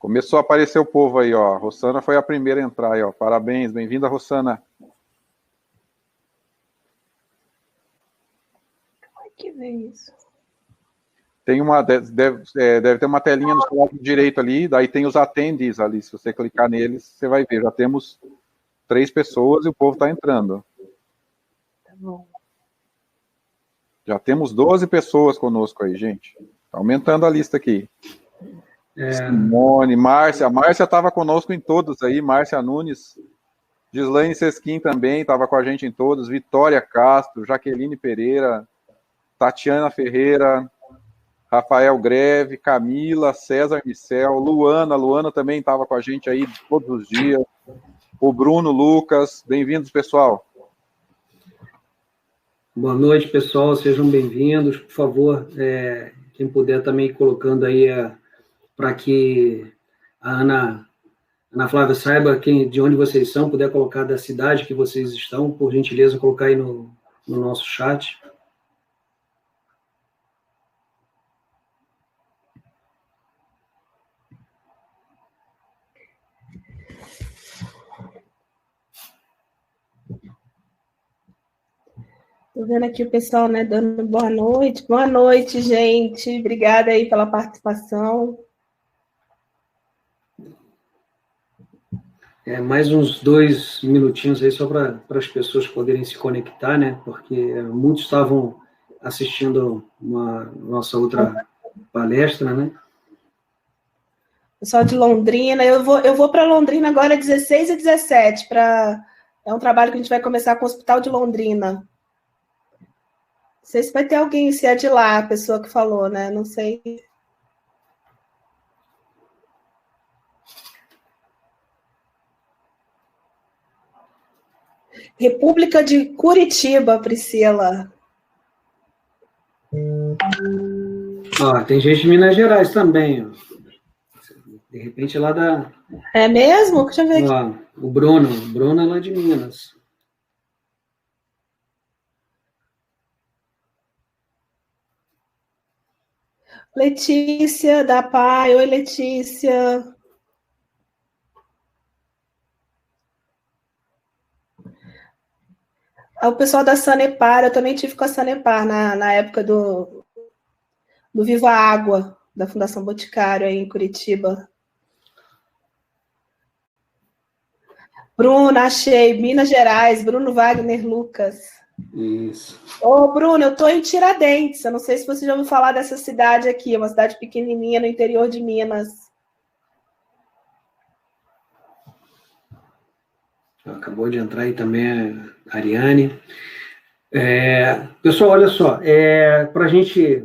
Começou a aparecer o povo aí, ó. A Rossana foi a primeira a entrar aí, ó. Parabéns, bem-vinda, Rossana. Como é que vê isso? Tem uma, deve ter uma telinha no seu lado direito ali, daí tem os attendees ali. Se você clicar neles, você vai ver. Já temos 3 pessoas e o povo está entrando. Tá bom. Já temos 12 pessoas conosco aí, gente. Tá aumentando a lista aqui. Simone, Márcia. A Márcia estava conosco em todos aí. Márcia Nunes. Gislaine Sesquim também estava com a gente em todos. Vitória Castro, Jaqueline Pereira, Tatiana Ferreira, Rafael Greve, Camila, César Micel, Luana também estava com a gente aí todos os dias. O Bruno Lucas. Bem-vindos, pessoal. Boa noite, pessoal, sejam bem-vindos. Por favor, quem puder também ir colocando aí para que a Ana Flávia saiba de onde vocês são, puder colocar da cidade que vocês estão, por gentileza, colocar aí no nosso chat. Tô vendo aqui o pessoal, né, dando boa noite. Boa noite, gente. Obrigada aí pela participação. Mais uns 2 minutinhos aí só para as pessoas poderem se conectar, né? Porque muitos estavam assistindo nossa outra palestra, né? Pessoal de Londrina, eu vou para Londrina agora 16 e 17, é um trabalho que a gente vai começar com o Hospital de Londrina. Não sei se vai ter alguém, se é de lá, a pessoa que falou, né? Não sei. República de Curitiba, Priscila. Tem gente de Minas Gerais também, ó. De repente lá da... É mesmo? Deixa eu ver aqui. O Bruno é lá de Minas. Letícia, da Pai. Oi, Letícia. O pessoal da Sanepar, eu também tive com a Sanepar na época do Viva Água, da Fundação Boticário, aí em Curitiba. Bruno, achei. Minas Gerais, Bruno Wagner Lucas. Isso. Bruno, eu estou em Tiradentes. Eu não sei se você já ouviu falar dessa cidade aqui, é uma cidade pequenininha no interior de Minas. Acabou de entrar aí também a Ariane. Pessoal, olha só, para a gente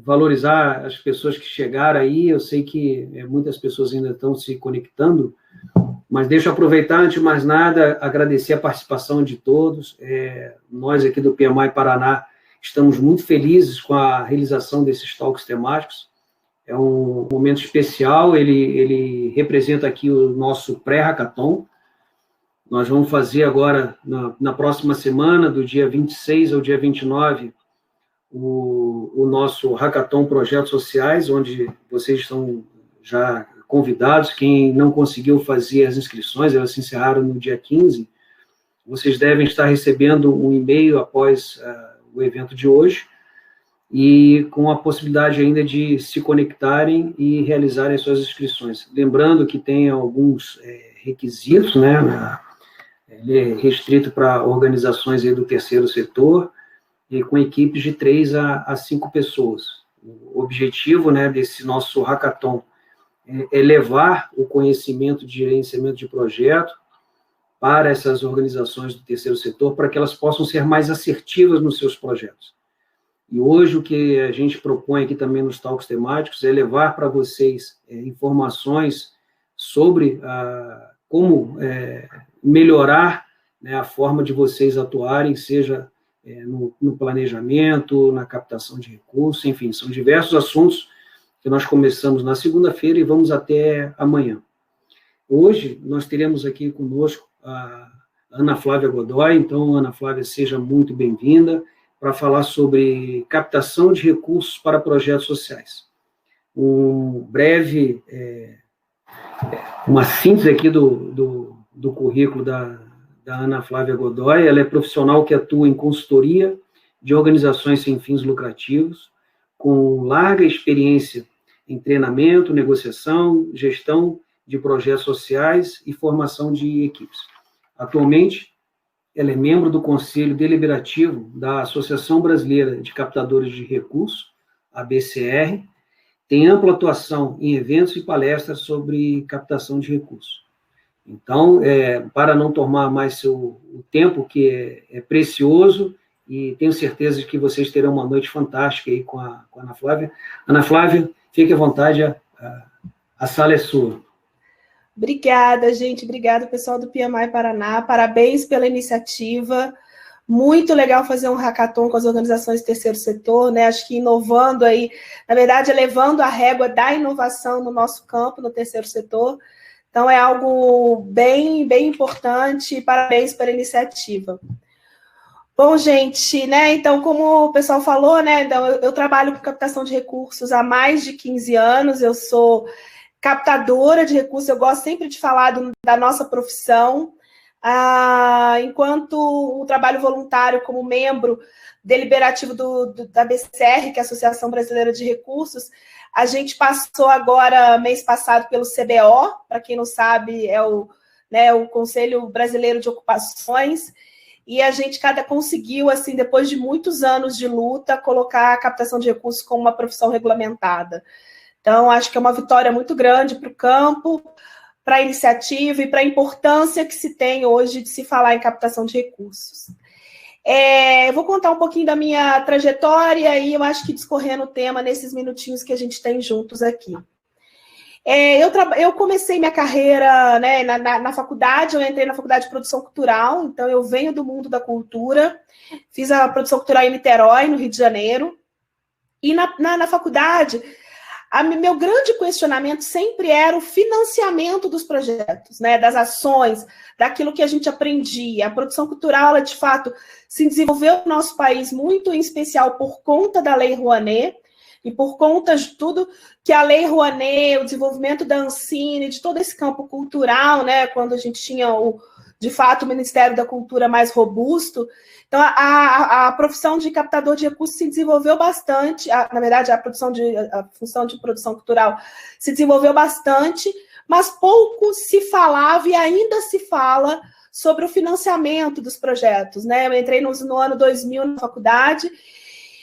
valorizar as pessoas que chegaram aí, eu sei que muitas pessoas ainda estão se conectando, mas deixa eu aproveitar, antes de mais nada, agradecer a participação de todos. Nós aqui do PMI Paraná estamos muito felizes com a realização desses talks temáticos. É um momento especial, ele representa aqui o nosso pré-hackathon. Nós vamos fazer agora, na próxima semana, do dia 26 ao dia 29, o nosso Hackathon Projetos Sociais, onde vocês estão já convidados. Quem não conseguiu fazer as inscrições, elas se encerraram no dia 15, vocês devem estar recebendo um e-mail após o evento de hoje, e com a possibilidade ainda de se conectarem e realizarem as suas inscrições. Lembrando que tem alguns requisitos, né? Ele é restrito para organizações aí do terceiro setor, e com equipes de 3 a 5 pessoas. O objetivo, né, desse nosso hackathon é levar o conhecimento de gerenciamento de projeto para essas organizações do terceiro setor, para que elas possam ser mais assertivas nos seus projetos. E hoje o que a gente propõe aqui também nos talks temáticos é levar para vocês informações sobre como melhorar, né, a forma de vocês atuarem, seja no planejamento, na captação de recursos, enfim, são diversos assuntos que nós começamos na segunda-feira e vamos até amanhã. Hoje, nós teremos aqui conosco a Ana Flávia Godoy. Então, Ana Flávia, seja muito bem-vinda para falar sobre captação de recursos para projetos sociais. Um breve uma síntese aqui do currículo da Ana Flávia Godoy. Ela é profissional que atua em consultoria de organizações sem fins lucrativos, com larga experiência em treinamento, negociação, gestão de projetos sociais e formação de equipes. Atualmente, ela é membro do Conselho Deliberativo da Associação Brasileira de Captadores de Recursos, a BCR, tem ampla atuação em eventos e palestras sobre captação de recursos. Então, para não tomar mais o tempo, que é precioso, e tenho certeza de que vocês terão uma noite fantástica aí com a Ana Flávia. Ana Flávia, fique à vontade, a sala é sua. Obrigada, gente. Obrigada, pessoal do PMI Paraná. Parabéns pela iniciativa. Muito legal fazer um hackathon com as organizações do terceiro setor, né? Acho que inovando aí, na verdade, elevando a régua da inovação no nosso campo, no terceiro setor. Então, é algo bem, bem importante. Parabéns pela iniciativa. Bom, gente, né? Então, como o pessoal falou, né? Então, eu trabalho com captação de recursos há mais de 15 anos. Eu sou captadora de recursos. Eu gosto sempre de falar da nossa profissão. Enquanto o trabalho voluntário como membro deliberativo da BCR, que é a Associação Brasileira de Recursos, a gente passou agora, mês passado, pelo CBO, para quem não sabe, é o Conselho Brasileiro de Ocupações, e a gente conseguiu, assim, depois de muitos anos de luta, colocar a captação de recursos como uma profissão regulamentada. Então, acho que é uma vitória muito grande para o campo, para a iniciativa e para a importância que se tem hoje de se falar em captação de recursos. Eu vou contar um pouquinho da minha trajetória e eu acho que discorrendo o tema nesses minutinhos que a gente tem juntos aqui. Eu comecei minha carreira, né, na faculdade. Eu entrei na Faculdade de Produção Cultural, então eu venho do mundo da cultura, fiz a produção cultural em Niterói, no Rio de Janeiro, e na faculdade, meu grande questionamento sempre era o financiamento dos projetos, né, das ações, daquilo que a gente aprendia. A produção cultural, ela, de fato, se desenvolveu no nosso país muito em especial por conta da Lei Rouanet, e por conta de tudo que a Lei Rouanet, o desenvolvimento da Ancine, de todo esse campo cultural, né, quando a gente tinha, de fato, o Ministério da Cultura mais robusto. Então, a profissão de captador de recursos se desenvolveu bastante, na verdade, a função de produção cultural se desenvolveu bastante, mas pouco se falava e ainda se fala sobre o financiamento dos projetos, né? Eu entrei no ano 2000 na faculdade,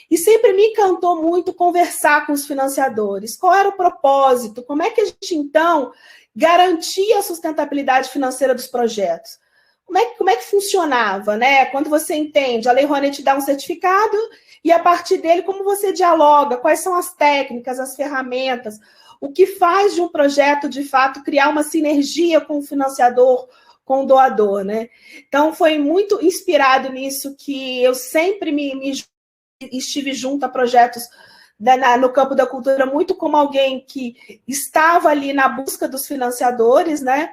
e sempre me encantou muito conversar com os financiadores. Qual era o propósito? Como é que a gente, então, garantia a sustentabilidade financeira dos projetos? Como é que funcionava, né? Quando você entende, a Lei Rouanet te dá um certificado e, a partir dele, como você dialoga? Quais são as técnicas, as ferramentas? O que faz de um projeto, de fato, criar uma sinergia com o financiador, com o doador, né? Então, foi muito inspirado nisso que eu sempre estive junto a projetos no campo da cultura, muito como alguém que estava ali na busca dos financiadores, né?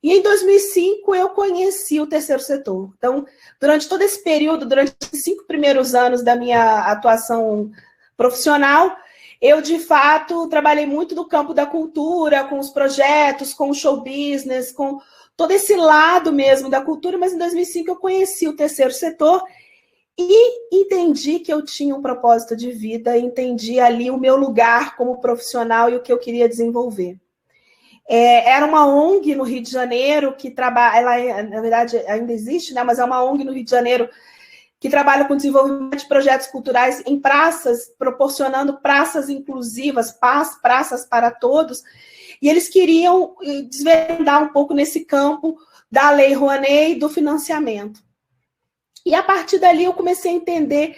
E em 2005 eu conheci o terceiro setor. Então, durante todo esse período, durante os 5 primeiros anos da minha atuação profissional, eu, de fato, trabalhei muito no campo da cultura, com os projetos, com o show business, com todo esse lado mesmo da cultura, mas em 2005 eu conheci o terceiro setor e entendi que eu tinha um propósito de vida, entendi ali o meu lugar como profissional e o que eu queria desenvolver. Era uma ONG no Rio de Janeiro que trabalha, ela, na verdade, ainda existe, né? Mas é uma ONG no Rio de Janeiro que trabalha com desenvolvimento de projetos culturais em praças, proporcionando praças inclusivas, praças para todos, e eles queriam desvendar um pouco nesse campo da Lei Rouanet e do financiamento. E a partir dali eu comecei a entender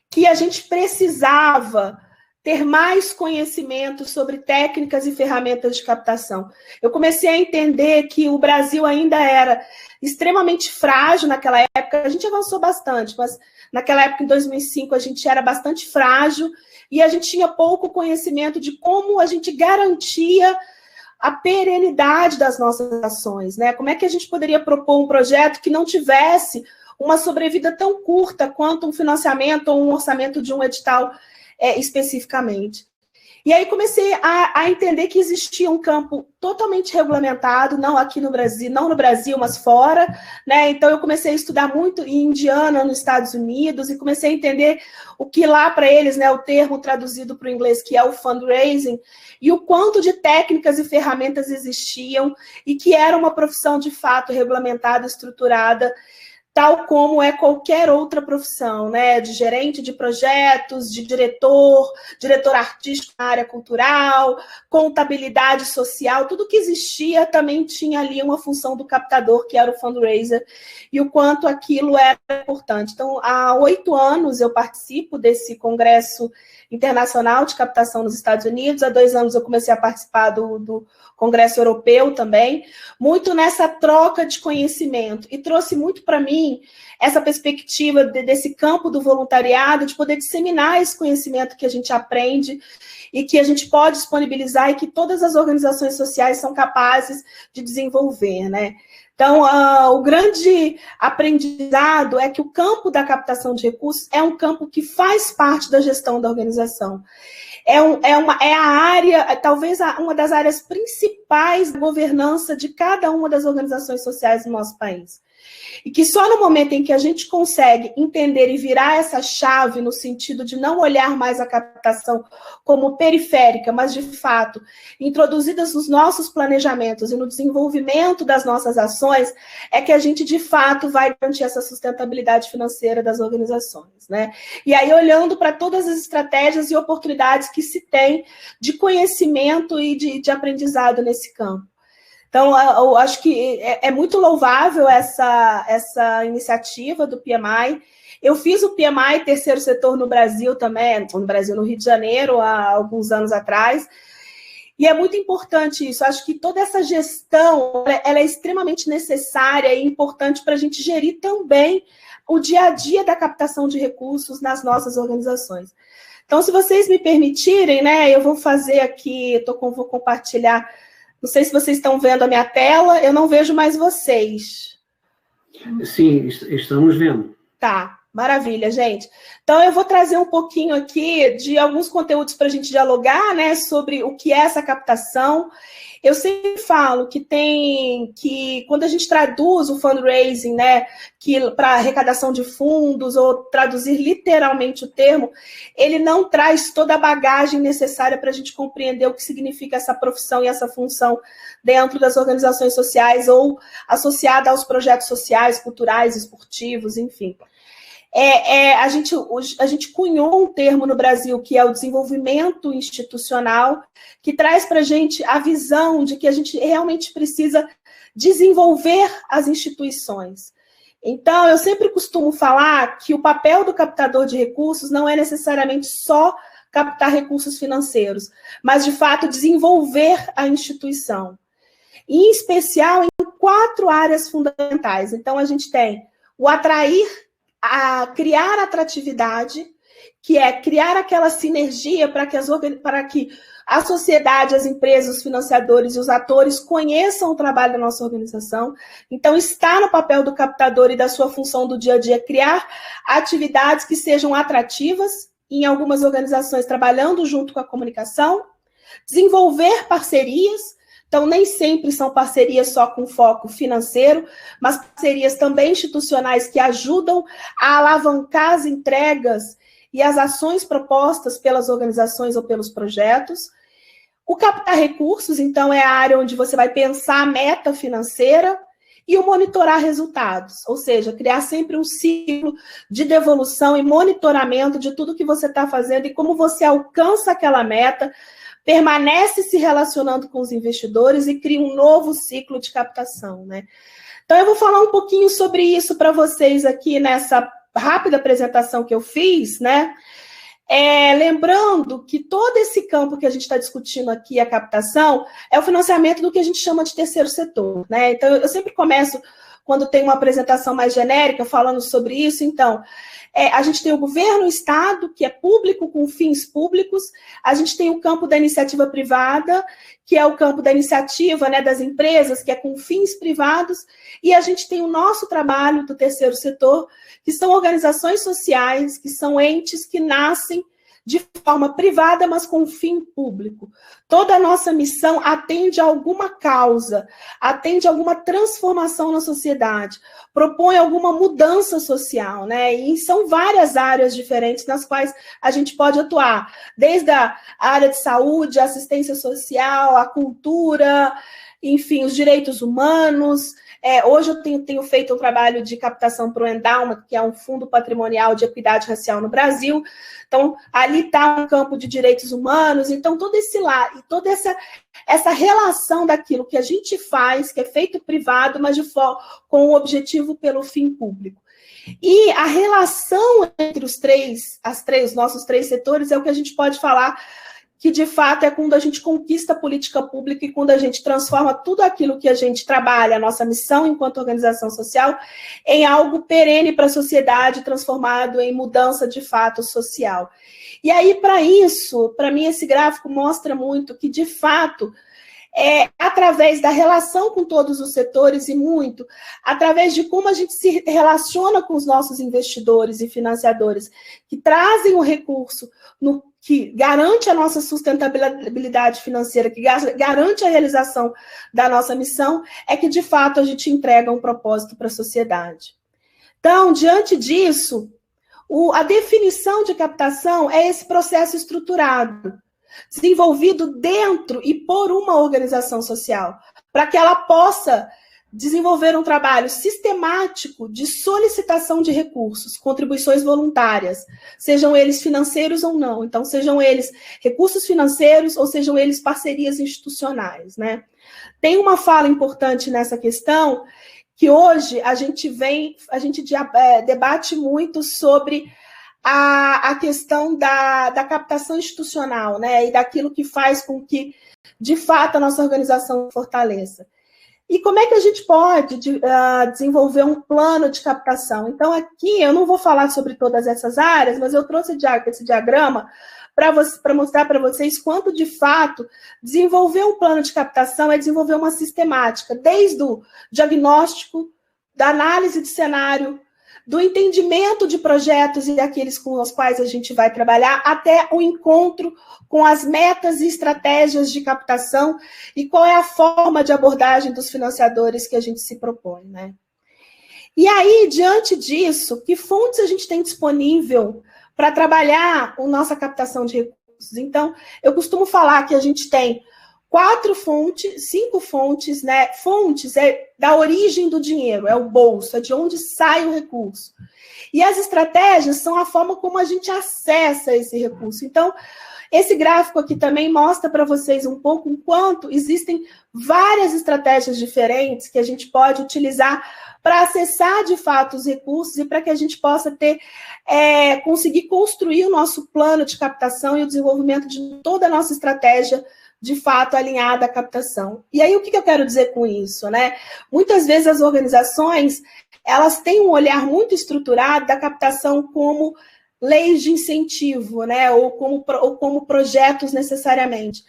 que a gente precisava ter mais conhecimento sobre técnicas e ferramentas de captação. Eu comecei a entender que o Brasil ainda era extremamente frágil naquela época. A gente avançou bastante, mas naquela época, em 2005, a gente era bastante frágil e a gente tinha pouco conhecimento de como a gente garantia a perenidade das nossas ações, né? Como é que a gente poderia propor um projeto que não tivesse uma sobrevida tão curta quanto um financiamento ou um orçamento de um edital especificamente. E aí comecei a entender que existia um campo totalmente regulamentado, não aqui no Brasil, não no Brasil, mas fora, né? Então eu comecei a estudar muito em Indiana, nos Estados Unidos, e comecei a entender o que lá para eles, né, o termo traduzido para o inglês, que é o fundraising, e o quanto de técnicas e ferramentas existiam, e que era uma profissão de fato regulamentada, estruturada, tal como é qualquer outra profissão, né? De gerente de projetos, de diretor artístico na área cultural, contabilidade social, tudo que existia também tinha ali uma função do captador, que era o fundraiser, e o quanto aquilo era importante. Então, há 8 anos eu participo desse congresso internacional de captação nos Estados Unidos, há 2 anos eu comecei a participar do Congresso Europeu também, muito nessa troca de conhecimento, e trouxe muito para mim essa perspectiva desse campo do voluntariado, de poder disseminar esse conhecimento que a gente aprende e que a gente pode disponibilizar e que todas as organizações sociais são capazes de desenvolver, né? Então, o grande aprendizado é que o campo da captação de recursos é um campo que faz parte da gestão da organização. É a área, talvez uma das áreas principais da governança de cada uma das organizações sociais do nosso país. E que só no momento em que a gente consegue entender e virar essa chave no sentido de não olhar mais a captação como periférica, mas de fato introduzidas nos nossos planejamentos e no desenvolvimento das nossas ações, é que a gente de fato vai garantir essa sustentabilidade financeira das organizações, né? E aí olhando para todas as estratégias e oportunidades que se tem de conhecimento e de aprendizado nesse campo. Então, eu acho que é muito louvável essa iniciativa do PMI. Eu fiz o PMI Terceiro Setor no Brasil também, no Rio de Janeiro, há alguns anos atrás, e é muito importante isso. Acho que toda essa gestão ela é extremamente necessária e importante para a gente gerir também o dia a dia da captação de recursos nas nossas organizações. Então, se vocês me permitirem, né, eu vou fazer aqui, vou compartilhar. Não sei se vocês estão vendo a minha tela, eu não vejo mais vocês. Sim, estamos vendo. Tá, maravilha, gente. Então, eu vou trazer um pouquinho aqui de alguns conteúdos para a gente dialogar, né, sobre o que é essa captação. Eu sempre falo que quando a gente traduz o fundraising, né, para arrecadação de fundos, ou traduzir literalmente o termo, ele não traz toda a bagagem necessária para a gente compreender o que significa essa profissão e essa função dentro das organizações sociais ou associada aos projetos sociais, culturais, esportivos, enfim. A gente cunhou um termo no Brasil que é o desenvolvimento institucional, que traz para a gente a visão de que a gente realmente precisa desenvolver as instituições. Então, eu sempre costumo falar que o papel do captador de recursos não é necessariamente só captar recursos financeiros, mas, de fato, desenvolver a instituição. Em especial, em 4 áreas fundamentais. Então, a gente tem o atrair, a criar atratividade, que é criar aquela sinergia para que a sociedade, as empresas, os financiadores e os atores conheçam o trabalho da nossa organização. Então, está no papel do captador e da sua função do dia a dia criar atividades que sejam atrativas, em algumas organizações trabalhando junto com a comunicação, desenvolver parcerias. Então, nem sempre são parcerias só com foco financeiro, mas parcerias também institucionais que ajudam a alavancar as entregas e as ações propostas pelas organizações ou pelos projetos. O captar recursos, então, é a área onde você vai pensar a meta financeira e o monitorar resultados, ou seja, criar sempre um ciclo de devolução e monitoramento de tudo que você está fazendo e como você alcança aquela meta, permanece se relacionando com os investidores e cria um novo ciclo de captação, né? Então, eu vou falar um pouquinho sobre isso para vocês aqui nessa rápida apresentação que eu fiz, né? Lembrando que todo esse campo que a gente está discutindo aqui, a captação, é o financiamento do que a gente chama de terceiro setor, né? Então, eu sempre começo, quando tem uma apresentação mais genérica, falando sobre isso. Então, a gente tem o governo, o Estado, que é público, com fins públicos. A gente tem o campo da iniciativa privada, que é o campo da iniciativa, né, das empresas, que é com fins privados. E a gente tem o nosso trabalho do terceiro setor, que são organizações sociais, que são entes que nascem de forma privada, mas com fim público. Toda a nossa missão atende a alguma causa, atende a alguma transformação na sociedade, propõe alguma mudança social, né? E são várias áreas diferentes nas quais a gente pode atuar, desde a área de saúde, a assistência social, a cultura, enfim, os direitos humanos. Hoje eu tenho feito um trabalho de captação para o Endowment, que é um fundo patrimonial de equidade racial no Brasil. Então, ali está um campo de direitos humanos. Então, todo esse lá, e toda essa relação daquilo que a gente faz, que é feito privado, mas com o objetivo pelo fim público. E a relação entre os nossos três setores é o que a gente pode falar que, de fato, é quando a gente conquista a política pública e quando a gente transforma tudo aquilo que a gente trabalha, a nossa missão enquanto organização social, em algo perene para a sociedade, transformado em mudança de fato social. E aí, para isso, para mim, esse gráfico mostra muito que, de fato, através da relação com todos os setores e muito, através de como a gente se relaciona com os nossos investidores e financiadores, que trazem o recurso que garante a nossa sustentabilidade financeira, que garante a realização da nossa missão, é que, de fato, a gente entrega um propósito para a sociedade. Então, diante disso, a definição de captação é esse processo estruturado, desenvolvido dentro e por uma organização social, para que ela possa desenvolver um trabalho sistemático de solicitação de recursos, contribuições voluntárias, sejam eles financeiros ou não. Então, sejam eles recursos financeiros ou sejam eles parcerias institucionais, né? Tem uma fala importante nessa questão, que hoje a gente debate muito sobre a questão da captação institucional, né? E daquilo que faz com que, de fato, a nossa organização fortaleça. E como é que a gente pode desenvolver um plano de captação? Então, aqui eu não vou falar sobre todas essas áreas, mas eu trouxe esse diagrama para mostrar para vocês quanto, de fato, desenvolver um plano de captação é desenvolver uma sistemática, desde o diagnóstico, da análise de cenário, do entendimento de projetos e daqueles com os quais a gente vai trabalhar, até o encontro com as metas e estratégias de captação e qual é a forma de abordagem dos financiadores que a gente se propõe, né? E aí, diante disso, que fontes a gente tem disponível para trabalhar a nossa captação de recursos? Então, eu costumo falar que a gente tem 5 fontes, né? Fontes da origem do dinheiro, é o bolso, é de onde sai o recurso. E as estratégias são a forma como a gente acessa esse recurso. Então, esse gráfico aqui também mostra para vocês um pouco o quanto existem várias estratégias diferentes que a gente pode utilizar para acessar, de fato, os recursos e para que a gente possa conseguir construir o nosso plano de captação e o desenvolvimento de toda a nossa estratégia de fato alinhada à captação. E aí, o que eu quero dizer com isso, né? Muitas vezes as organizações, elas têm um olhar muito estruturado da captação como leis de incentivo, né? Ou como projetos necessariamente.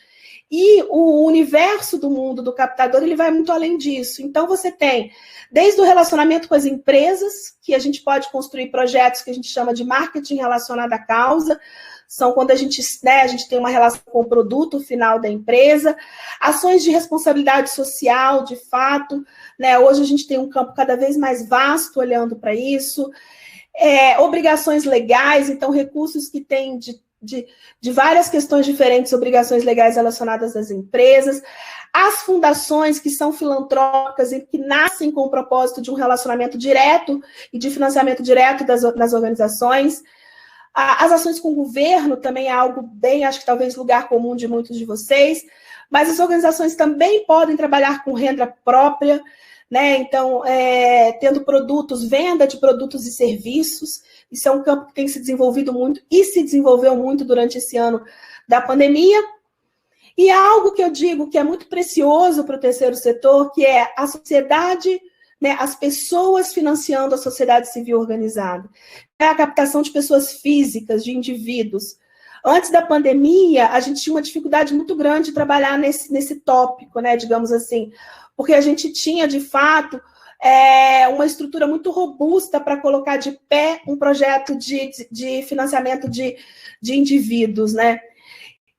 E o universo do mundo do captador, ele vai muito além disso. Então, você tem, desde o relacionamento com as empresas, que a gente pode construir projetos que a gente chama de marketing relacionado à causa, são quando a gente tem uma relação com o produto final da empresa, ações de responsabilidade social, de fato, né? Hoje a gente tem um campo cada vez mais vasto olhando para isso, obrigações legais, então recursos que têm de várias questões diferentes, obrigações legais relacionadas às empresas, as fundações que são filantrópicas e que nascem com o propósito de um relacionamento direto e de financiamento direto das organizações. As ações com o governo também é algo bem, acho que talvez lugar comum de muitos de vocês, mas as organizações também podem trabalhar com renda própria, né? Então, tendo produtos, venda de produtos e serviços. Isso é um campo que tem se desenvolvido muito e se desenvolveu muito durante esse ano da pandemia. E algo que eu digo que é muito precioso para o terceiro setor, que é a sociedade, né, as pessoas financiando a sociedade civil organizada. É a captação de pessoas físicas, de indivíduos. Antes da pandemia, a gente tinha uma dificuldade muito grande de trabalhar nesse tópico, né, digamos assim, porque a gente tinha, de fato, uma estrutura muito robusta para colocar de pé um projeto de financiamento de indivíduos, né?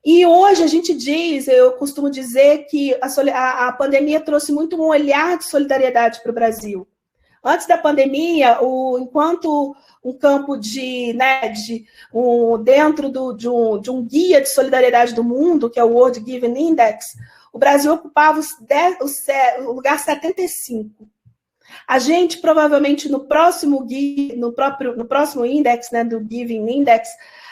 E hoje a gente diz, eu costumo dizer que a pandemia trouxe muito um olhar de solidariedade para o Brasil. Antes da pandemia, enquanto um campo dentro de um guia de solidariedade do mundo, que é o World Giving Index, o Brasil ocupava o lugar 75. A gente, provavelmente, no próximo índex, né, do Giving Index,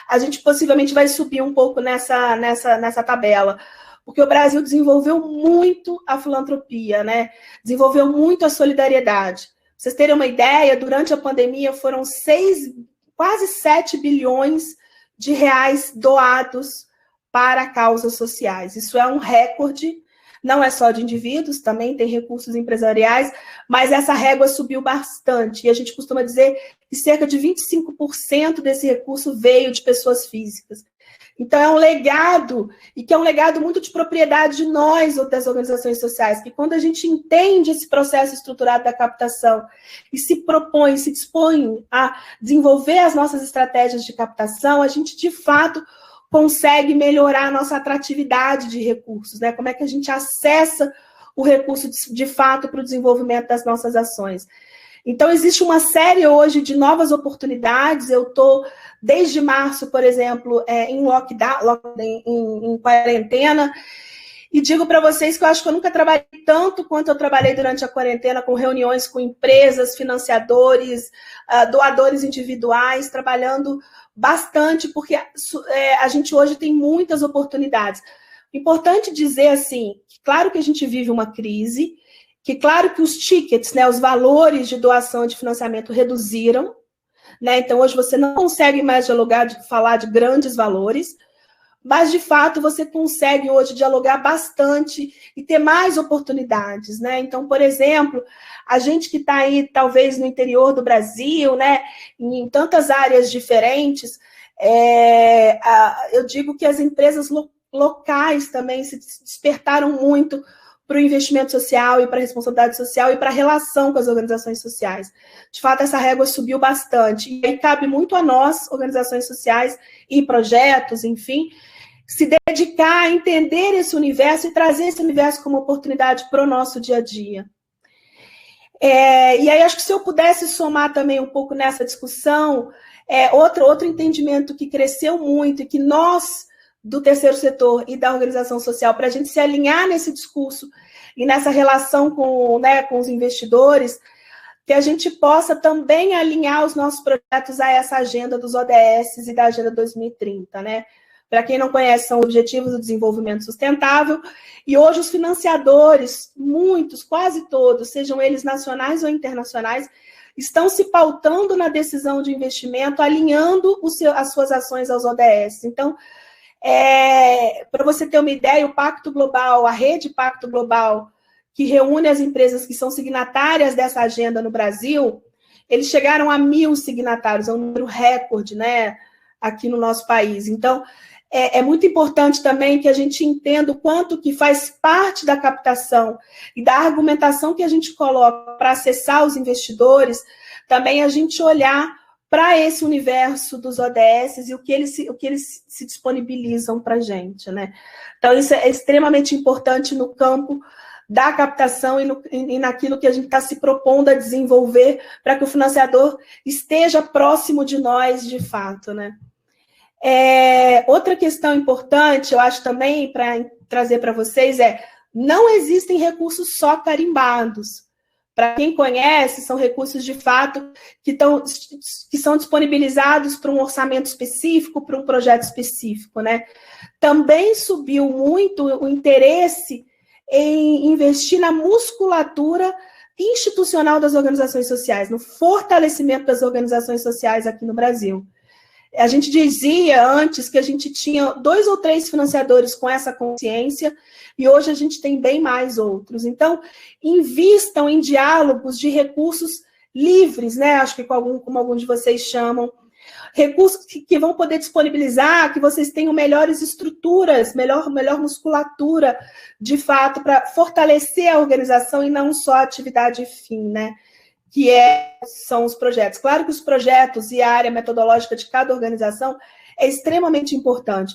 a gente possivelmente vai subir um pouco nessa tabela, porque o Brasil desenvolveu muito a filantropia, né? Desenvolveu muito a solidariedade. Pra vocês terem uma ideia, durante a pandemia foram quase 7 bilhões de reais doados para causas sociais. Isso é um recorde. Não é só de indivíduos, também tem recursos empresariais, mas essa régua subiu bastante. E a gente costuma dizer que cerca de 25% desse recurso veio de pessoas físicas. Então, é um legado, e que é um legado muito de propriedade de nós, das organizações sociais, que quando a gente entende esse processo estruturado da captação e se dispõe a desenvolver as nossas estratégias de captação, a gente, de fato, consegue melhorar a nossa atratividade de recursos, né? Como é que a gente acessa o recurso de fato para o desenvolvimento das nossas ações. Então, existe uma série hoje de novas oportunidades. Eu estou, desde março, por exemplo, em lockdown, em quarentena, e digo para vocês que eu acho que eu nunca trabalhei tanto quanto eu trabalhei durante a quarentena, com reuniões com empresas, financiadores, doadores individuais, trabalhando bastante, porque a gente hoje tem muitas oportunidades. Importante dizer, assim, que claro que a gente vive uma crise, que claro que os tickets, né, os valores de doação de financiamento reduziram, né? Então, hoje você não consegue mais falar de grandes valores, mas, de fato, você consegue hoje dialogar bastante e ter mais oportunidades, né? Então, por exemplo, a gente que está aí, talvez, no interior do Brasil, né, em tantas áreas diferentes, eu digo que as empresas locais também se despertaram muito para o investimento social e para a responsabilidade social e para a relação com as organizações sociais. De fato, essa régua subiu bastante. E aí cabe muito a nós, organizações sociais e projetos, enfim, se dedicar a entender esse universo e trazer esse universo como oportunidade para o nosso dia a dia. E aí, acho que se eu pudesse somar também um pouco nessa discussão, outro entendimento que cresceu muito e que nós, do terceiro setor e da organização social, para a gente se alinhar nesse discurso e nessa relação com os investidores, que a gente possa também alinhar os nossos projetos a essa agenda dos ODS e da Agenda 2030, né? Para quem não conhece, são Objetivos do Desenvolvimento Sustentável, e hoje os financiadores, muitos, quase todos, sejam eles nacionais ou internacionais, estão se pautando na decisão de investimento, alinhando as suas ações aos ODS. Então, para você ter uma ideia, o Pacto Global, a rede Pacto Global, que reúne as empresas que são signatárias dessa agenda no Brasil, eles chegaram a 1.000 signatários, é um número recorde, né, aqui no nosso país. Então, é muito importante também que a gente entenda o quanto que faz parte da captação e da argumentação que a gente coloca para acessar os investidores, também a gente olhar para esse universo dos ODS e o que eles se disponibilizam para a gente, né? Então, isso é extremamente importante no campo da captação e naquilo que a gente está se propondo a desenvolver para que o financiador esteja próximo de nós, de fato, né? Outra questão importante, eu acho também, para trazer para vocês, não existem recursos só carimbados. Para quem conhece, são recursos, de fato, que são disponibilizados para um orçamento específico, para um projeto específico, né? Também subiu muito o interesse em investir na musculatura institucional das organizações sociais, no fortalecimento das organizações sociais aqui no Brasil. A gente dizia antes que a gente tinha 2 ou 3 financiadores com essa consciência, e hoje a gente tem bem mais outros. Então, invistam em diálogos de recursos livres, né? Acho que como alguns de vocês chamam, Recursos que vão poder disponibilizar, que vocês tenham melhores estruturas, melhor musculatura, de fato, para fortalecer a organização e não só a atividade fim, né? Que são os projetos. Claro que os projetos e a área metodológica de cada organização é extremamente importante.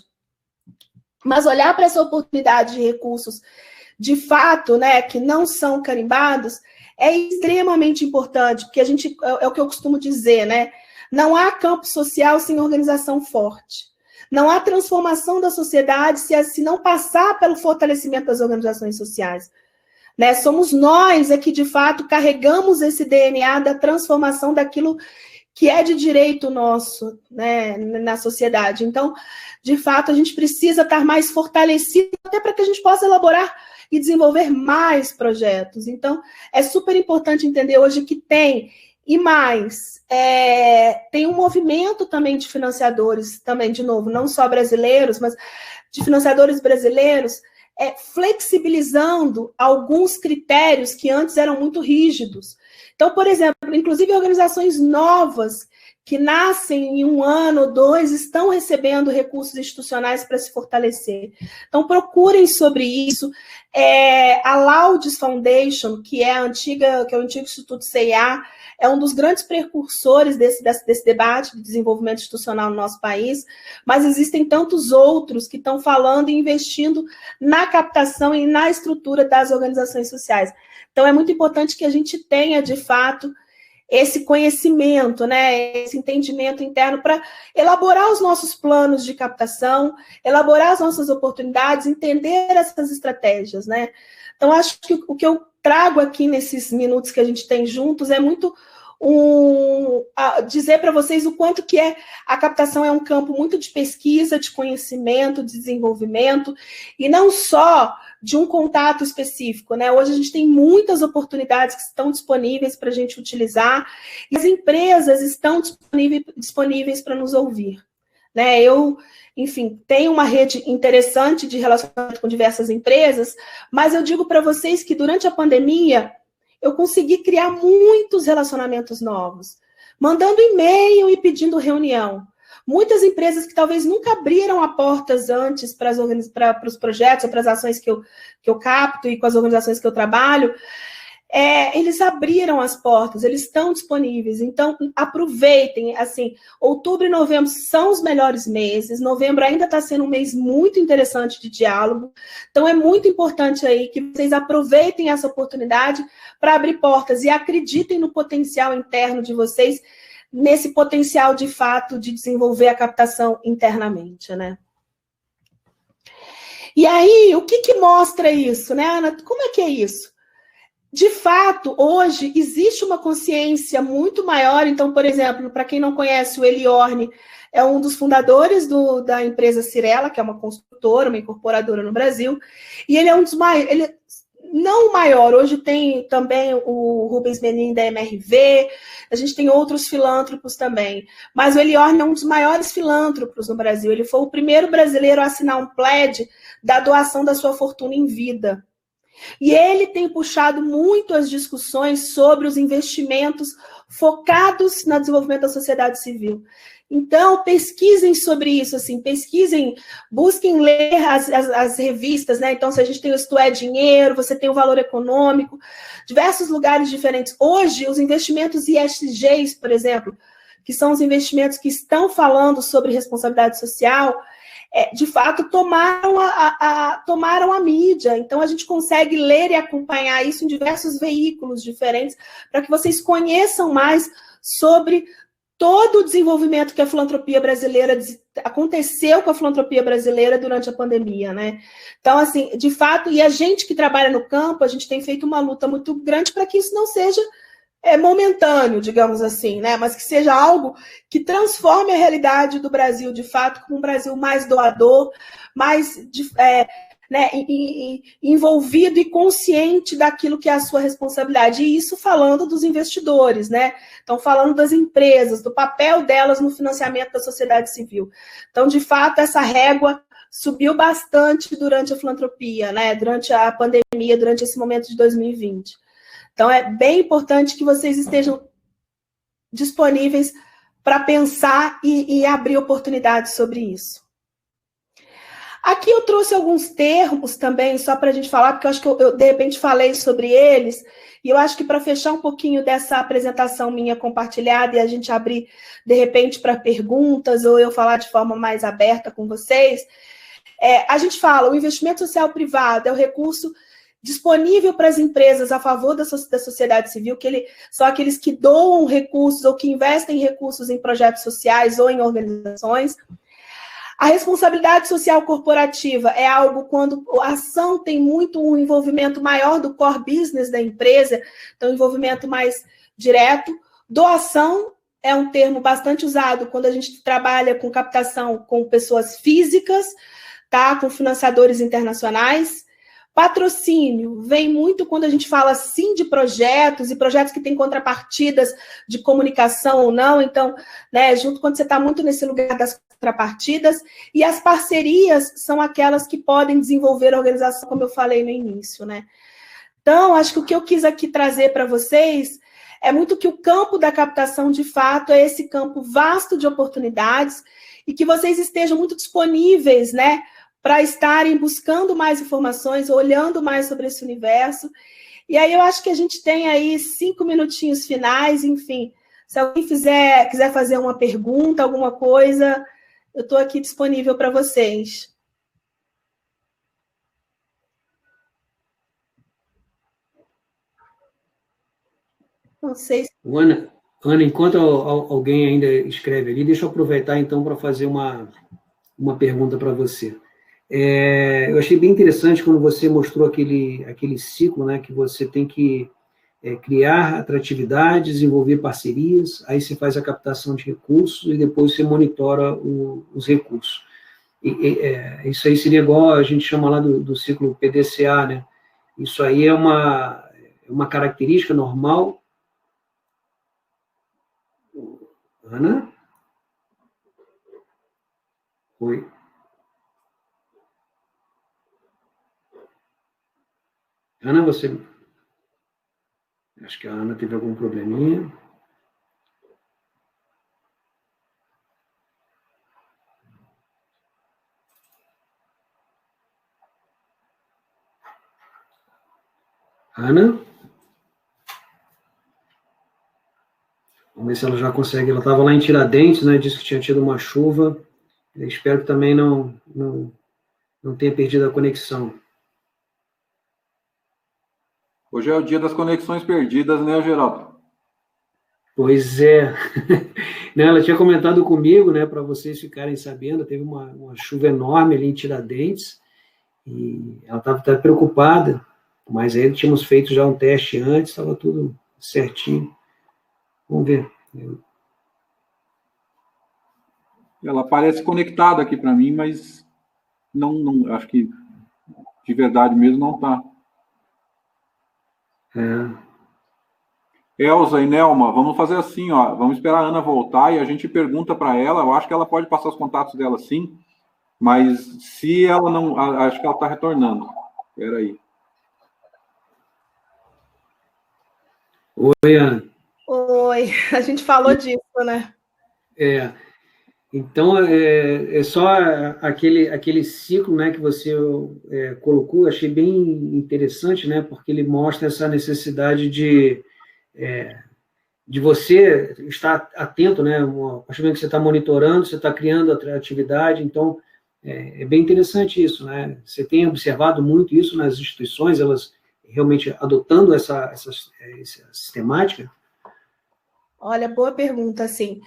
Mas olhar para essa oportunidade de recursos, de fato, né, que não são carimbados, é extremamente importante, porque é o que eu costumo dizer, né? Não há campo social sem organização forte. Não há transformação da sociedade se não passar pelo fortalecimento das organizações sociais. Né? Somos nós que, de fato, carregamos esse DNA da transformação daquilo que é de direito nosso, né, na sociedade. Então, de fato, a gente precisa estar mais fortalecido até para que a gente possa elaborar e desenvolver mais projetos. Então, é super importante entender hoje que tem, e mais, tem um movimento também de financiadores, também, de novo, não só brasileiros, mas de financiadores brasileiros, flexibilizando alguns critérios que antes eram muito rígidos. Então, por exemplo, inclusive organizações novas que nascem em 1 ano ou 2 estão recebendo recursos institucionais para se fortalecer. Então, procurem sobre isso. A Laudes Foundation, que é o antigo Instituto CIA, é um dos grandes precursores desse debate de desenvolvimento institucional no nosso país, mas existem tantos outros que estão falando e investindo na captação e na estrutura das organizações sociais. Então, é muito importante que a gente tenha, de fato, esse conhecimento, né, esse entendimento interno para elaborar os nossos planos de captação, elaborar as nossas oportunidades, entender essas estratégias, né? Então, acho que o que eu trago aqui nesses minutos que a gente tem juntos é muito dizer para vocês o quanto que a captação é um campo muito de pesquisa, de conhecimento, de desenvolvimento, e não só de um contato específico, né? Hoje a gente tem muitas oportunidades que estão disponíveis para a gente utilizar, e as empresas estão disponíveis para nos ouvir, né? Eu, enfim, tenho uma rede interessante de relacionamento com diversas empresas, mas eu digo para vocês que durante a pandemia eu consegui criar muitos relacionamentos novos, mandando e-mail e pedindo reunião. Muitas empresas que talvez nunca abriram as portas antes para os projetos ou para as ações que eu capto e com as organizações que eu trabalho, eles abriram as portas, eles estão disponíveis. Então, aproveitem, assim, outubro e novembro são os melhores meses, novembro ainda está sendo um mês muito interessante de diálogo, então é muito importante aí que vocês aproveitem essa oportunidade para abrir portas e acreditem no potencial interno de vocês, nesse potencial, de fato, de desenvolver a captação internamente, né? E aí, o que mostra isso, né, Ana? Como é que é isso? De fato, hoje, existe uma consciência muito maior. Então, por exemplo, para quem não conhece, o Eliorne é um dos fundadores da empresa Cirela, que é uma construtora, uma incorporadora no Brasil, e ele é um dos maiores, não o maior, hoje tem também o Rubens Menin da MRV, a gente tem outros filântropos também, mas o Eliorne é um dos maiores filântropos no Brasil. Ele foi o primeiro brasileiro a assinar um pledge da doação da sua fortuna em vida. E ele tem puxado muito as discussões sobre os investimentos focados no desenvolvimento da sociedade civil. Então, pesquisem sobre isso, assim, pesquisem, busquem ler as revistas, né? Então, se a gente tem o Isto é Dinheiro, você tem o Valor Econômico, diversos lugares diferentes. Hoje, os investimentos ESGs, por exemplo, que são os investimentos que estão falando sobre responsabilidade social, de fato, tomaram a mídia. Então, a gente consegue ler e acompanhar isso em diversos veículos diferentes, para que vocês conheçam mais sobre todo o desenvolvimento que a filantropia brasileira aconteceu com a filantropia brasileira durante a pandemia, né? Então, assim, de fato, e a gente que trabalha no campo, a gente tem feito uma luta muito grande para que isso não seja momentâneo, digamos assim, né? Mas que seja algo que transforme a realidade do Brasil, de fato, como um Brasil mais doador, mais envolvido e consciente daquilo que é a sua responsabilidade. E isso falando dos investidores, né? Então, falando das empresas, do papel delas no financiamento da sociedade civil. Então, de fato, essa régua subiu bastante durante a filantropia, né? Durante a pandemia, durante esse momento de 2020. Então, é bem importante que vocês estejam disponíveis para pensar e abrir oportunidades sobre isso. Aqui eu trouxe alguns termos também, só para a gente falar, porque eu acho que eu, de repente, falei sobre eles, e eu acho que para fechar um pouquinho dessa apresentação minha compartilhada e a gente abrir, de repente, para perguntas, ou eu falar de forma mais aberta com vocês, a gente fala, o investimento social privado é o recurso disponível para as empresas a favor da sociedade civil, são aqueles que doam recursos ou que investem recursos em projetos sociais ou em organizações. A responsabilidade social corporativa é algo quando a ação tem muito um envolvimento maior do core business da empresa, então envolvimento mais direto. Doação é um termo bastante usado quando a gente trabalha com captação com pessoas físicas, tá? Com financiadores internacionais. Patrocínio vem muito quando a gente fala, sim, de projetos, e projetos que têm contrapartidas de comunicação ou não. Então, né, junto quando você está muito nesse lugar das contrapartidas. E as parcerias são aquelas que podem desenvolver a organização, como eu falei no início, né? Então, acho que o que eu quis aqui trazer para vocês é muito que o campo da captação, de fato, é esse campo vasto de oportunidades e que vocês estejam muito disponíveis, né, para estarem buscando mais informações, olhando mais sobre esse universo. E aí eu acho que a gente tem aí 5 minutinhos finais, enfim. Se alguém quiser fazer uma pergunta, alguma coisa, eu estou aqui disponível para vocês. Não sei se... Ana, enquanto alguém ainda escreve ali, deixa eu aproveitar então para fazer uma pergunta para você. Eu achei bem interessante quando você mostrou aquele ciclo, né, que você tem que criar atratividade, desenvolver parcerias, aí você faz a captação de recursos e depois você monitora os recursos. Isso aí seria igual a gente chama lá do ciclo PDCA, né? Isso aí é uma característica normal. Ana? Oi. Ana, você... Acho que a Ana teve algum probleminha. Ana? Vamos ver se ela já consegue. Ela estava lá em Tiradentes, né? Disse que tinha tido uma chuva. Eu espero que também não tenha perdido a conexão. Hoje é o dia das conexões perdidas, né, Geraldo? Pois é. Ela tinha comentado comigo, né, para vocês ficarem sabendo, teve uma chuva enorme ali em Tiradentes, e ela estava até preocupada, mas aí tínhamos feito já um teste antes, estava tudo certinho. Vamos ver. Ela parece conectada aqui para mim, mas não, acho que de verdade mesmo não está. Elza e Nelma, vamos fazer assim, ó, vamos esperar a Ana voltar e a gente pergunta para ela. Eu acho que ela pode passar os contatos dela, sim, mas se ela não, acho que ela está retornando. Espera aí. Oi, Ana. Oi, a gente falou disso, né? Então, é só aquele ciclo, né, que você colocou, eu achei bem interessante, né, porque ele mostra essa necessidade de você estar atento, né, a partir do momento que você está monitorando, você está criando a atividade, então é bem interessante isso, né, você tem observado muito isso nas instituições, elas realmente adotando essa sistemática? Olha, boa pergunta, assim,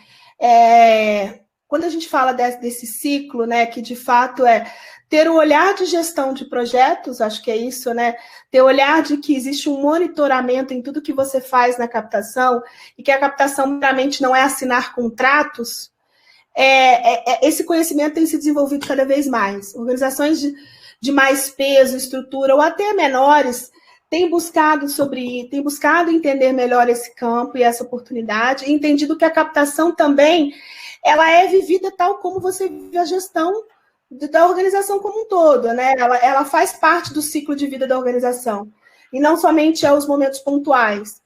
quando a gente fala desse ciclo, né, que de fato é ter um olhar de gestão de projetos, acho que é isso, né? Ter o olhar de que existe um monitoramento em tudo que você faz na captação, e que a captação realmente não é assinar contratos, esse conhecimento tem se desenvolvido cada vez mais. Organizações de mais peso, estrutura, ou até menores, têm buscado entender melhor esse campo e essa oportunidade, e entendido que a captação também ela é vivida tal como você vive a gestão da organização como um todo, né? Ela faz parte do ciclo de vida da organização, e não somente aos momentos pontuais.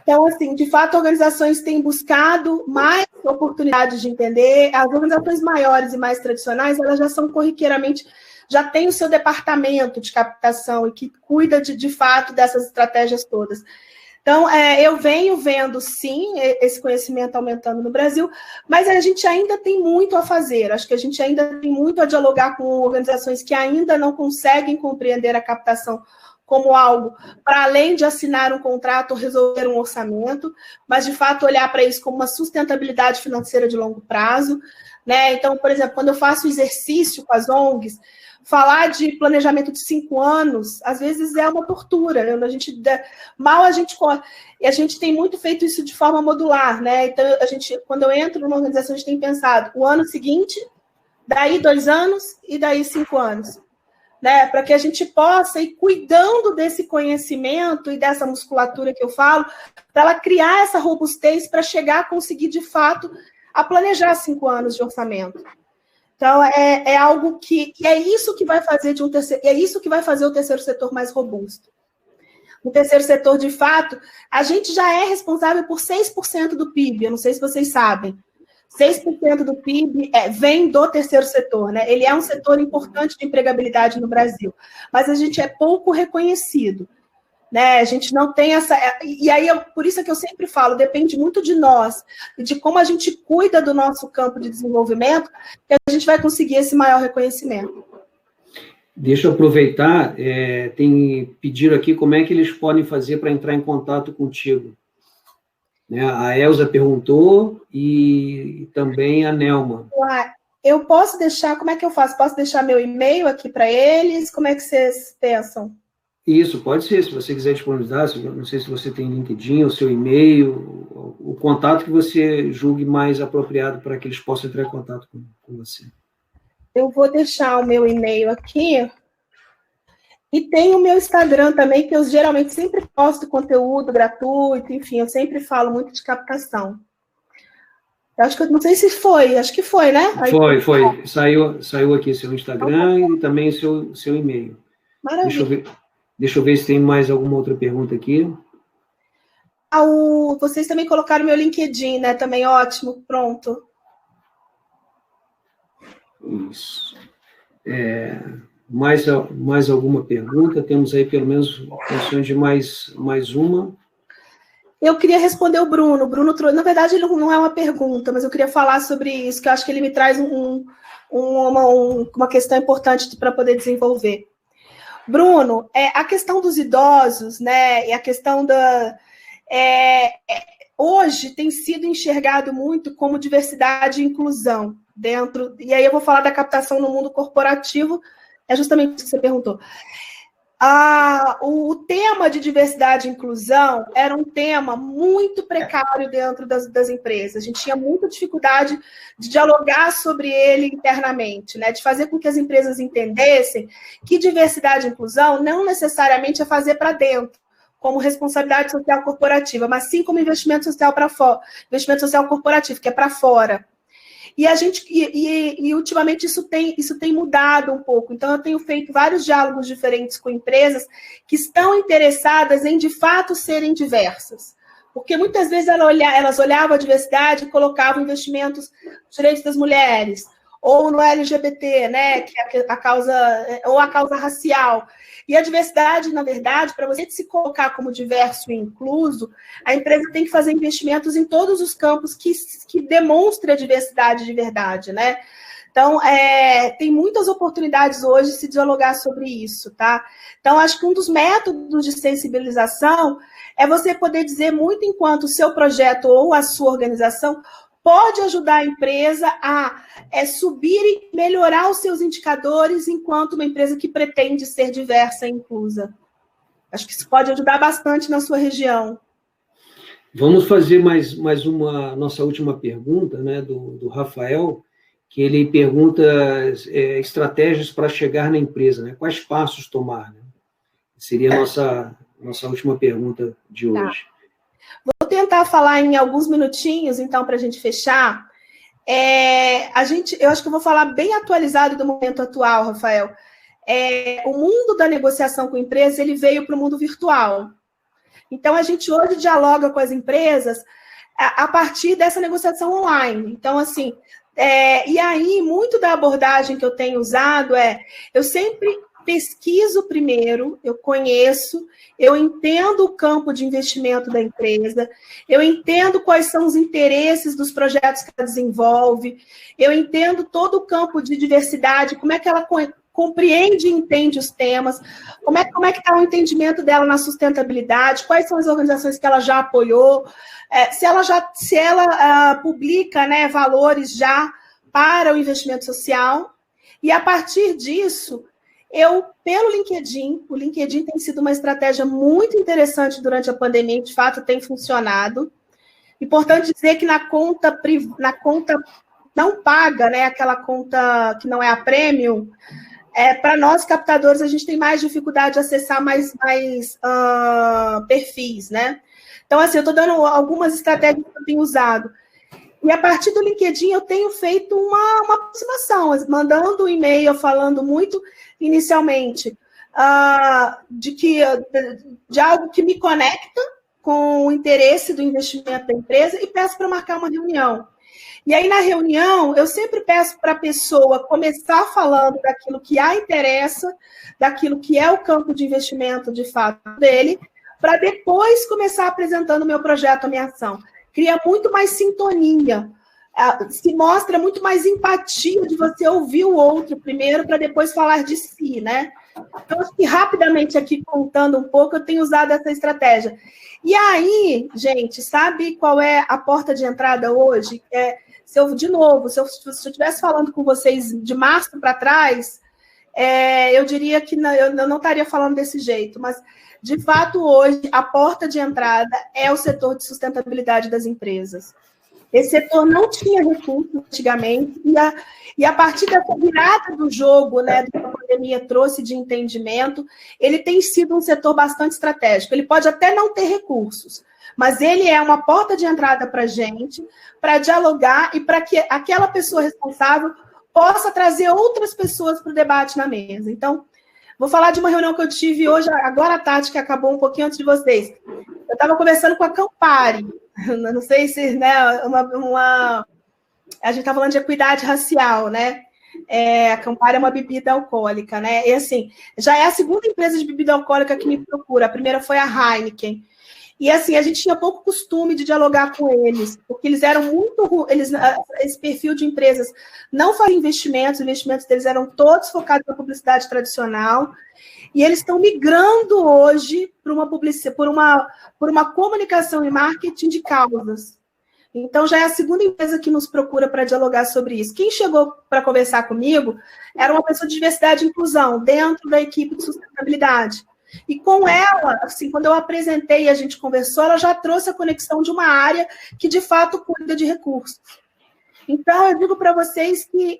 Então, assim, de fato, organizações têm buscado mais oportunidades de entender. As organizações maiores e mais tradicionais, elas já são corriqueiramente, já têm o seu departamento de captação e que cuida, de fato, dessas estratégias todas. Então, eu venho vendo, sim, esse conhecimento aumentando no Brasil, mas a gente ainda tem muito a fazer. Acho que a gente ainda tem muito a dialogar com organizações que ainda não conseguem compreender a captação como algo para além de assinar um contrato ou resolver um orçamento, mas, de fato, olhar para isso como uma sustentabilidade financeira de longo prazo, né? Então, por exemplo, quando eu faço exercício com as ONGs, falar de planejamento de 5 anos, às vezes é uma tortura, né? E a gente tem muito feito isso de forma modular, né? Então, quando eu entro numa organização, a gente tem pensado o ano seguinte, daí 2 anos e daí 5 anos. Né, para que a gente possa ir cuidando desse conhecimento e dessa musculatura que eu falo, para ela criar essa robustez para chegar a conseguir, de fato, a planejar 5 anos de orçamento. Então, é algo que é isso que vai fazer é isso que vai fazer o terceiro setor mais robusto. No terceiro setor, de fato, a gente já é responsável por 6% do PIB, eu não sei se vocês sabem. 6% do PIB vem do terceiro setor, né? Ele é um setor importante de empregabilidade no Brasil, mas a gente é pouco reconhecido, né? A gente não tem essa... E aí, por isso é que eu sempre falo, depende muito de nós, e de como a gente cuida do nosso campo de desenvolvimento, que a gente vai conseguir esse maior reconhecimento. Deixa eu aproveitar, pediram aqui como é que eles podem fazer para entrar em contato contigo. A Elza perguntou e também a Nelma. Eu posso deixar, como é que eu faço? Posso deixar meu e-mail aqui para eles? Como é que vocês pensam? Isso, pode ser, se você quiser disponibilizar, não sei se você tem LinkedIn, o seu e-mail, o contato que você julgue mais apropriado para que eles possam entrar em contato com você. Eu vou deixar o meu e-mail aqui. E tem o meu Instagram também, que eu geralmente sempre posto conteúdo gratuito, enfim, eu sempre falo muito de captação. Eu acho que, não sei se foi, acho que foi, né? Foi. Saiu aqui seu Instagram e também seu e-mail. Maravilha. Deixa eu ver se tem mais alguma outra pergunta aqui. Vocês também colocaram meu LinkedIn, né? Também ótimo, pronto. Isso. Mais alguma pergunta? Temos aí pelo menos condições de mais uma. Eu queria responder o Bruno. O Bruno trouxe, na verdade, ele não é uma pergunta, mas eu queria falar sobre isso, que eu acho que ele me traz uma questão importante para poder desenvolver. Bruno, a questão dos idosos, né? E a questão hoje tem sido enxergado muito como diversidade e inclusão dentro. E aí eu vou falar da captação no mundo corporativo. É justamente isso que você perguntou. O tema de diversidade e inclusão era um tema muito precário dentro das empresas. A gente tinha muita dificuldade de dialogar sobre ele internamente, né? De fazer com que as empresas entendessem que diversidade e inclusão não necessariamente é fazer para dentro, como responsabilidade social corporativa, mas sim como investimento social para fora, investimento social corporativo, que é para fora. E ultimamente isso tem mudado um pouco. Então, eu tenho feito vários diálogos diferentes com empresas que estão interessadas em, de fato, serem diversas. Porque muitas vezes elas olhavam a diversidade e colocavam investimentos nos direitos das mulheres, ou no LGBT, né, que é a causa racial. E a diversidade, na verdade, para você se colocar como diverso e incluso, a empresa tem que fazer investimentos em todos os campos que demonstrem a diversidade de verdade, né? Então, tem muitas oportunidades hoje de se dialogar sobre isso, tá? Então, acho que um dos métodos de sensibilização é você poder dizer muito enquanto o seu projeto ou a sua organização pode ajudar a empresa a subir e melhorar os seus indicadores enquanto uma empresa que pretende ser diversa e inclusa. Acho que isso pode ajudar bastante na sua região. Vamos fazer mais uma, nossa última pergunta, né, do Rafael, que ele pergunta estratégias para chegar na empresa, né? Quais passos tomar? Né? Seria a nossa última pergunta de hoje. Tá. Vou tentar falar em alguns minutinhos, então, para a gente fechar. Eu acho que eu vou falar bem atualizado do momento atual, Rafael. O mundo da negociação com empresas, ele veio para o mundo virtual. Então, a gente hoje dialoga com as empresas a partir dessa negociação online. Então, assim, e aí, muito da abordagem que eu tenho usado eu sempre pesquiso primeiro, eu conheço, eu entendo o campo de investimento da empresa, eu entendo quais são os interesses dos projetos que ela desenvolve, eu entendo todo o campo de diversidade, como é que ela compreende e entende os temas, como é que está o entendimento dela na sustentabilidade, quais são as organizações que ela já apoiou, se ela publica, né, valores já para o investimento social, e a partir disso, pelo LinkedIn, o LinkedIn tem sido uma estratégia muito interessante durante a pandemia, de fato tem funcionado. Importante dizer que na conta não paga, né, aquela conta que não é a premium, para nós captadores a gente tem mais dificuldade de acessar mais perfis, né? Então, assim, eu estou dando algumas estratégias que eu tenho usado. E a partir do LinkedIn eu tenho feito uma aproximação, mandando um e-mail, falando muito inicialmente de algo que me conecta com o interesse do investimento da empresa e peço para marcar uma reunião. E aí, na reunião, eu sempre peço para a pessoa começar falando daquilo que a interessa, daquilo que é o campo de investimento, de fato, dele, para depois começar apresentando o meu projeto, a minha ação. Cria muito mais sintonia, se mostra muito mais empatia de você ouvir o outro primeiro, para depois falar de si, né? Então, acho que rapidamente aqui, contando um pouco, eu tenho usado essa estratégia. E aí, gente, sabe qual é a porta de entrada hoje? Se eu estivesse falando com vocês de março para trás, eu diria que eu não estaria falando desse jeito, mas, de fato, hoje, a porta de entrada é o setor de sustentabilidade das empresas. Esse setor não tinha recursos antigamente, e a partir dessa virada do jogo, né, que a pandemia trouxe de entendimento, ele tem sido um setor bastante estratégico. Ele pode até não ter recursos, mas ele é uma porta de entrada para a gente, para dialogar e para que aquela pessoa responsável possa trazer outras pessoas para o debate na mesa. Então, vou falar de uma reunião que eu tive hoje, agora à tarde, que acabou um pouquinho antes de vocês. Eu estava conversando com a Campari, não sei se, né, a gente está falando de equidade racial, né? A Campari é uma bebida alcoólica, né? E assim, já é a segunda empresa de bebida alcoólica que me procura. A primeira foi a Heineken. E assim, a gente tinha pouco costume de dialogar com eles, porque eles eram muito... esse perfil de empresas não faziam investimentos, os investimentos deles eram todos focados na publicidade tradicional, e eles estão migrando hoje por uma comunicação e marketing de causas. Então, já é a segunda empresa que nos procura para dialogar sobre isso. Quem chegou para conversar comigo era uma pessoa de diversidade e inclusão dentro da equipe de sustentabilidade. E com ela, assim, quando eu apresentei e a gente conversou, ela já trouxe a conexão de uma área que, de fato, cuida de recursos. Então, eu digo para vocês que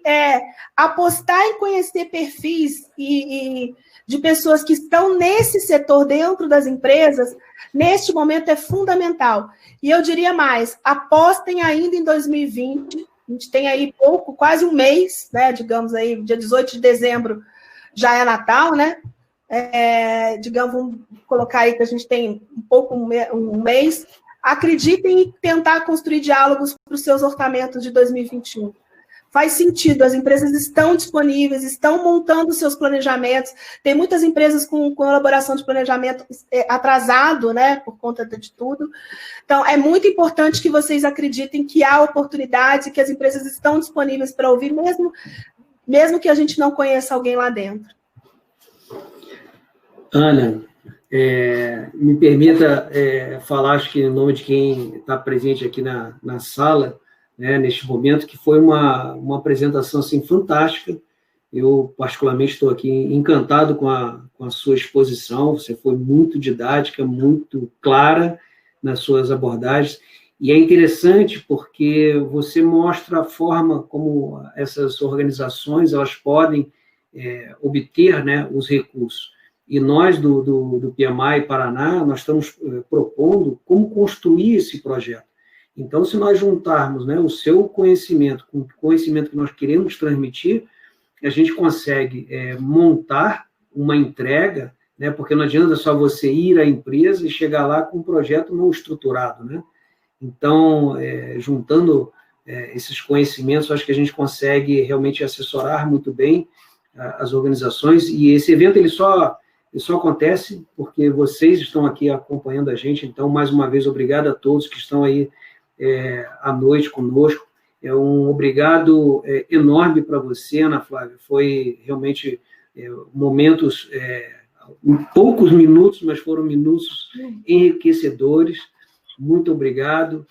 apostar em conhecer perfis e de pessoas que estão nesse setor dentro das empresas, neste momento é fundamental. E eu diria mais, apostem ainda em 2020, a gente tem aí quase um mês, né, digamos aí, dia 18 de dezembro já é Natal, né? Vamos colocar aí que a gente tem um mês. Acreditem em tentar construir diálogos para os seus orçamentos de 2021. Faz sentido, as empresas estão disponíveis, estão montando seus planejamentos. Tem muitas empresas com elaboração de planejamento atrasado, né, por conta de tudo. Então, é muito importante que vocês acreditem que há oportunidades e que as empresas estão disponíveis para ouvir, mesmo que a gente não conheça alguém lá dentro. Ana, me permita falar, acho que em nome de quem está presente aqui na sala, né, neste momento, que foi uma apresentação assim, fantástica. Eu, particularmente, estou aqui encantado com a sua exposição. Você foi muito didática, muito clara nas suas abordagens. E é interessante porque você mostra a forma como essas organizações elas podem obter, né, os recursos. E nós, do PMI Paraná, nós estamos propondo como construir esse projeto. Então, se nós juntarmos, né, o seu conhecimento com o conhecimento que nós queremos transmitir, a gente consegue montar uma entrega né? Porque não adianta só você ir à empresa e chegar lá com um projeto não estruturado, né? Então, juntando esses conhecimentos, acho que a gente consegue realmente assessorar muito bem as organizações, e esse evento ele só acontece porque vocês estão aqui acompanhando a gente, então, mais uma vez, obrigado a todos que estão aí à noite conosco. Um obrigado enorme para você, Ana Flávia, foi realmente momentos, em poucos minutos, mas foram minutos enriquecedores. Muito obrigado.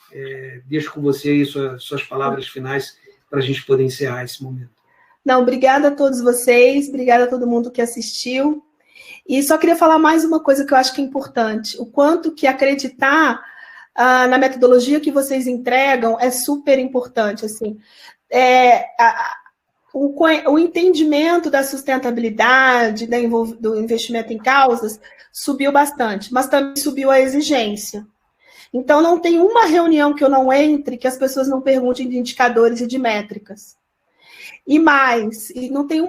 Deixo com você aí suas palavras finais para a gente poder encerrar esse momento. Não, obrigada a todos vocês, obrigada a todo mundo que assistiu. E só queria falar mais uma coisa que eu acho que é importante. O quanto que acreditar na metodologia que vocês entregam é super importante. Assim. O entendimento da sustentabilidade, do investimento em causas, subiu bastante, mas também subiu a exigência. Então, não tem uma reunião que eu não entre que as pessoas não perguntem de indicadores e de métricas. E mais, e não tem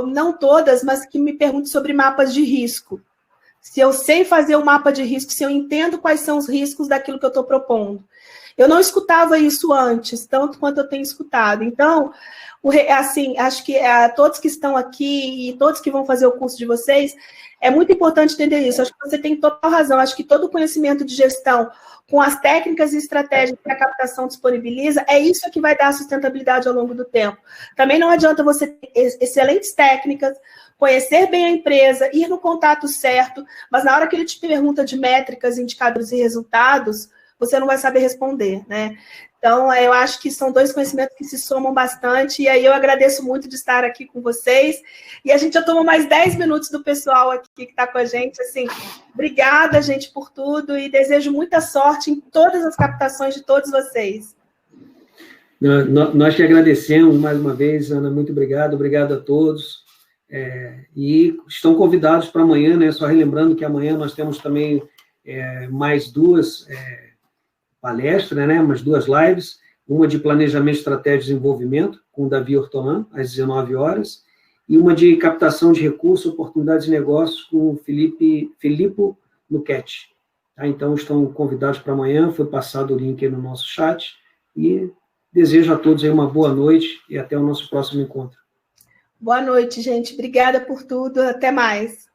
não todas, mas que me perguntem sobre mapas de risco. Se eu sei fazer o mapa de risco, se eu entendo quais são os riscos daquilo que eu estou propondo. Eu não escutava isso antes, tanto quanto eu tenho escutado. Então, assim, acho que todos que estão aqui e todos que vão fazer o curso de vocês, é muito importante entender isso. Acho que você tem total razão. Acho que todo o conhecimento de gestão, com as técnicas e estratégias que a captação disponibiliza, é isso que vai dar a sustentabilidade ao longo do tempo. Também não adianta você ter excelentes técnicas, conhecer bem a empresa, ir no contato certo, mas na hora que ele te pergunta de métricas, indicadores e resultados, você não vai saber responder, né? Então, eu acho que são dois conhecimentos que se somam bastante, e aí eu agradeço muito de estar aqui com vocês, e a gente já tomou mais 10 minutos do pessoal aqui que está com a gente, assim, obrigada, gente, por tudo, e desejo muita sorte em todas as captações de todos vocês. Nós te agradecemos mais uma vez, Ana, muito obrigado a todos, e estão convidados para amanhã, né? Só relembrando que amanhã nós temos também mais duas palestras, né? Mais duas lives, uma de planejamento, estratégia e desenvolvimento, com o Davi Ortolan, às 19 horas, e uma de captação de recursos, oportunidades de negócios, com o Filippo Luchetti. Tá? Então, estão convidados para amanhã, foi passado o link aí no nosso chat, e desejo a todos aí uma boa noite, e até o nosso próximo encontro. Boa noite, gente. Obrigada por tudo. Até mais.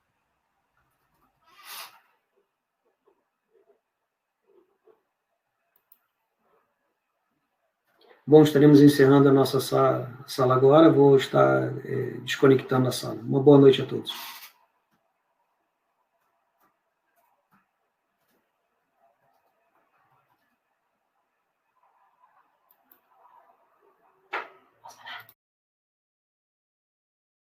Bom, estaremos encerrando a nossa sala agora. Vou estar desconectando a sala. Uma boa noite a todos.